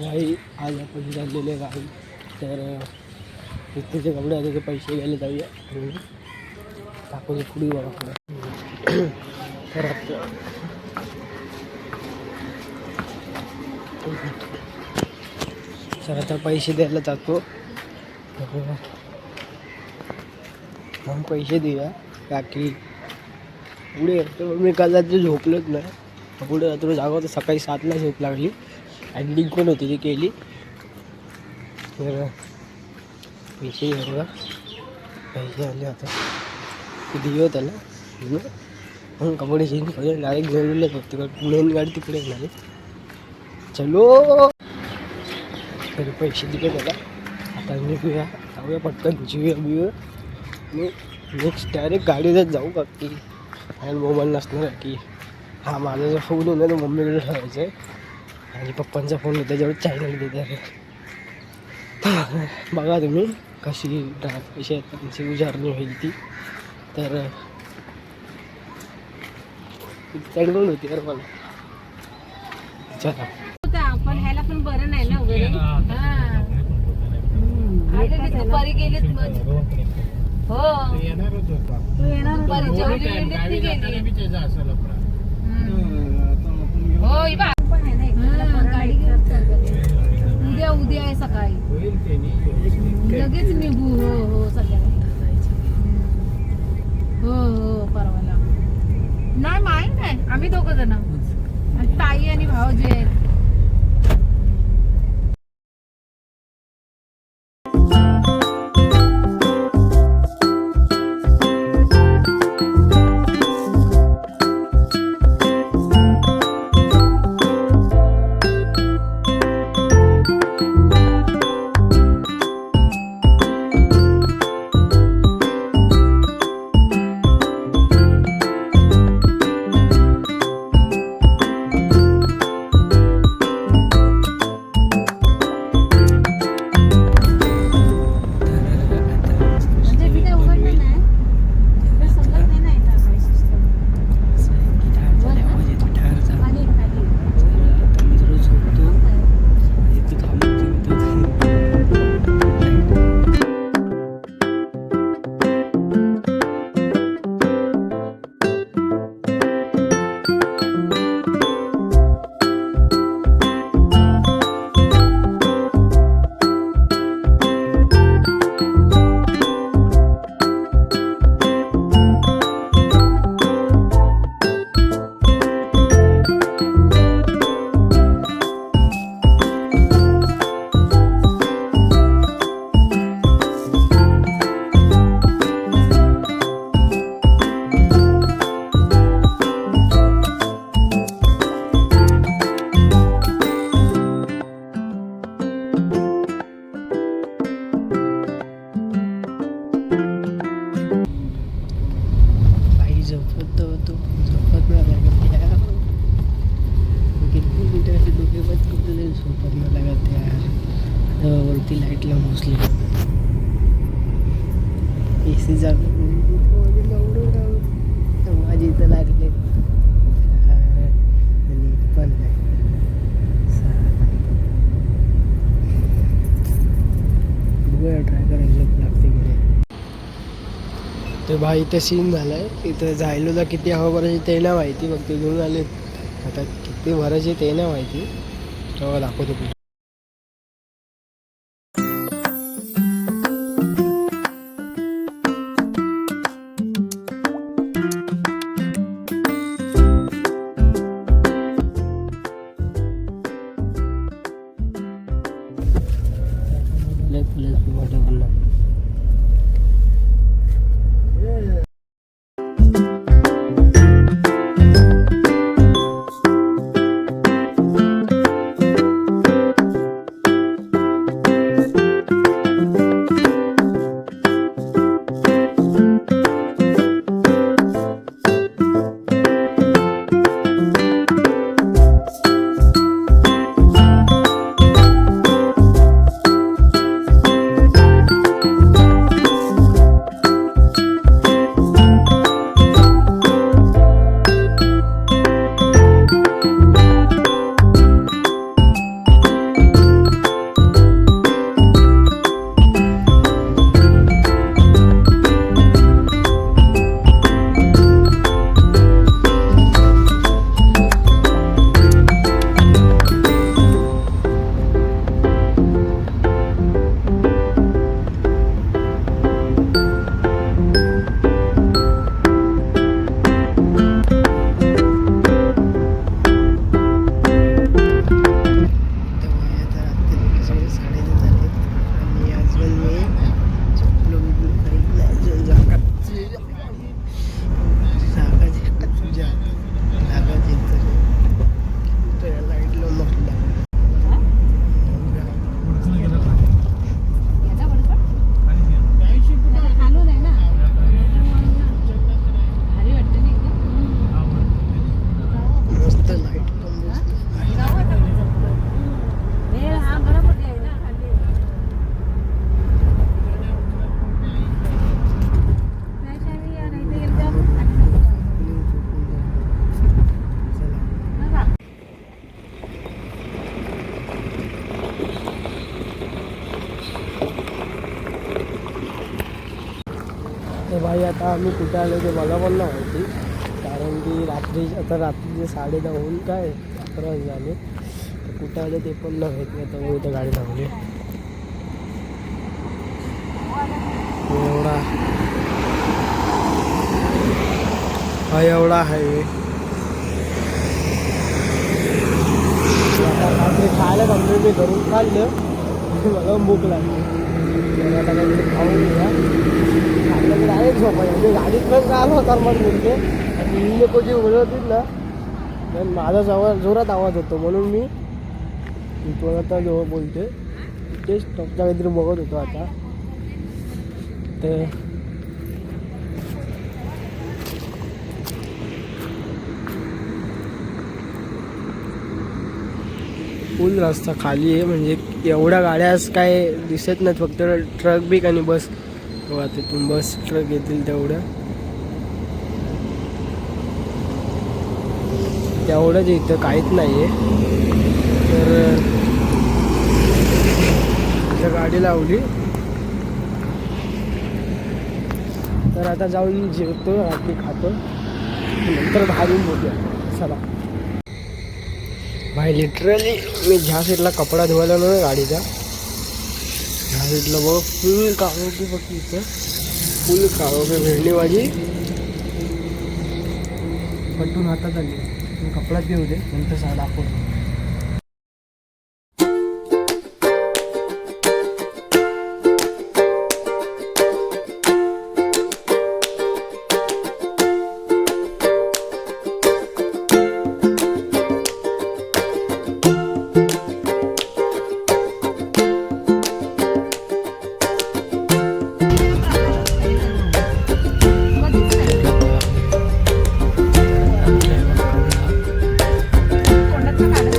भाई आज आपण चाललेले गावी, तर इथेचे कपडे आले ते पैसे घ्यायला जाऊया टाकून पुढे बघा. तर सर आता पैसे द्यायला जातो. मग पैसे देऊया बाकी पुढे मी काल रात्री झोपलोच नाही. पुढे रात्र जागा तर सकाळी 7ला झोप लागली. एंडिंग पण होती ती केली. तर पैसे घेऊया, पैसे आले आता दियो त्याला मग कपडे चेंज करून डायरेक्ट घेऊन फक्त पुढे गाडी तिकडे येणार. चलो तर पैसे दिले त्याला. आता निघूया, जाऊया पटकन जीवूया बिऊया. मग नेक्स्ट डायरेक्ट गाडीतच जाऊ का की आणि मोबाईल नसणार आहे की हा माझा जो फोन आहे ना तो मम्मीकडे ठेवायचा आहे आणि पप्पांचा फोन आहे त्याच्यावर चॅनल देत आहे. बघा तुम्ही कशी कशी आहेत त्यांची उजारणी होईल ती. तर चढवून होती यार मला. चला पण ह्याला पण बरं नाही ना वगैरे. दुपारी गेलीत हो दुपारी जेवली गेली हो गाडी उद्या उद्या आहे सकाळी लगेच निघू. हो हो सगळ्या हो हो परवाला नाही माहीत नाही. आम्ही दोघं जण ताई आणि भाऊजी आहेत. वरती लाईटला मोसली AC जागा माझी इथं लागले आणि पण बघूया ट्राय करायला लागते की नाही. ते भाई इथं सीन झालाय. इथं जायला किती हवा भरायची ते नाही माहिती. मग ते घेऊन आले आता किती भरायचे ते नाही माहिती. तेव्हा दाखवतो. भाई आता आम्ही कुठे आलो ते मला पण नाही माहिती, कारण की रात्रीचे 10:30 होऊन काय 11 झाले, तर कुठे आलो ते पण नाही माहिती. आता मी इथं गाडी लावली एवढा हायवे. आता रात्री खायला थांबलो, मी घरून खाल्लं, मला भूक लागली, तर आता काहीतरी खाऊन घ्या. आपल्याकडे डायरेक्ट झोपायचं, मी गाडीतनं का आलो होता मग बोलते, आणि मी कोणी बोलवतील ना, पण माझा जोरात आवाज होतो, म्हणून मी तो आता जवळ बोलते. तेच टॉपचा काहीतरी बघत होतो आता. ते फुल रस्ता खाली आहे, म्हणजे एवढ्या गाड्याच काय दिसत नाहीत, फक्त ट्रक बिक आणि बस. बघा तिथून बस ट्रक येतील तेवढंच इथं काहीच नाही आहे. तर इथं गाडी लावली, तर आता जाऊन जेवतो, रात्री खातो, नंतर बाहेरून बोलूया. चला भाई, लिटरली मी ह्या साईडला कपडा धुवायला ना गाडीचा, ह्या साईडला बघ फुल काळोखी, फक्त इथं फुल काळोखी भेंडी माझी पटून हातात आली. कपडा घेऊ दे, नंतर साडा दाखवतो. कोणाचं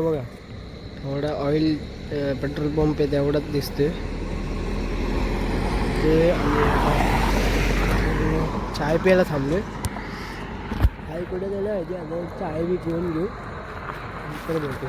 इकडं बघा थोडा ऑइल पेट्रोल पंप आहे तेवढाच दिसतोय ते. आम्ही चाय प्यायला थांबलोय. चाय कुठे गेलं माहिती आता चाय बी पिऊन घेऊ नंतर भेटू.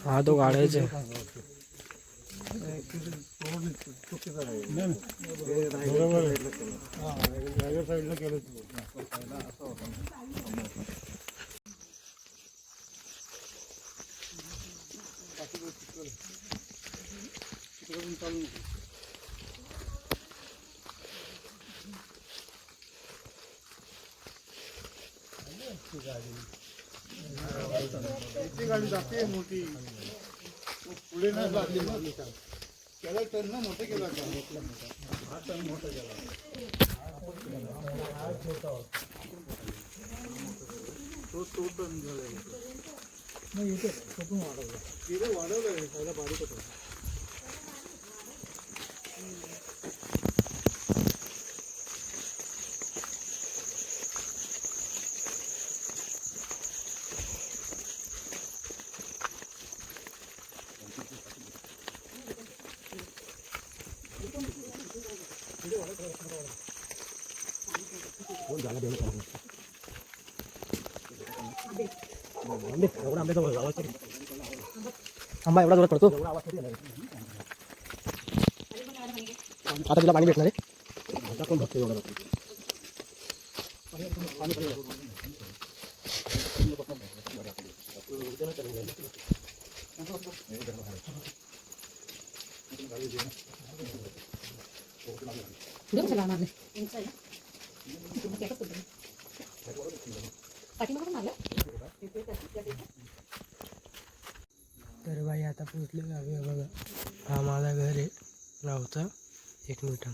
हा तो काढायचा गाडी जाते मोठी पुढे नाही लागली ना त्याला टर्न ना मोठं केला का हा टर्न मोठा केला तो टर्न झाला नाही इथे कुठून वाढवलं तिथे वाढवलं पहिला बारीक होतं. आंबा एवढा जोरात पडतो आता तुला पाणी भेटणार आहे आता कोण भरतो एवढा तर बाई आता पोचले गावी बघा. हा माझा घर आहे गावचा. एक मिनिट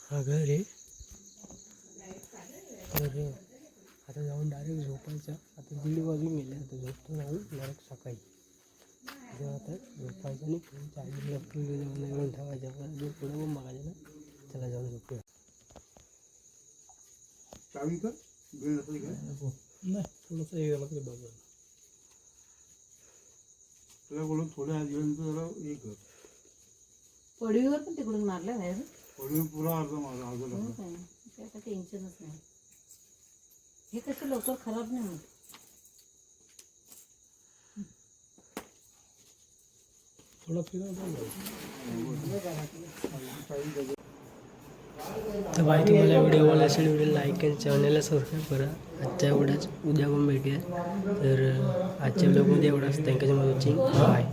हा घर आहे. तर आता जाऊन डायरेक्ट झोपायचं. आता 1:30 वाजून गेले. आता झोपतो जाऊन डायरेक्ट सकाळी जेव्हा आता झोपायचं नाही फोन चार्जिंगला फुल जाऊन ठेवायचं. जो पुढे पण बघायचं ना त्याला जाऊन झोपूया. चावी कर नाही थोडंसं हे झालं तरी बघा तुला बोलून थोड्या आधी जरा हे कर पडवीवर पण तिकडून मारलं बाहेर. पडवी पुरा अर्धा माझा अर्धा काय टेन्शनच नाही. हे कसं लवकर खराब नाही होत. थोडा फिरा तर बाय, तुम्हाला व्हिडिओ आवडला असेल व्हिडिओ लाईक आणि चॅनलला सबस्क्राईब करा. आजच्या एवढाच, उद्या पण भेटूया. तर आजच्या व्हिडिओमध्ये एवढाच. Thank you so much watching. Bye.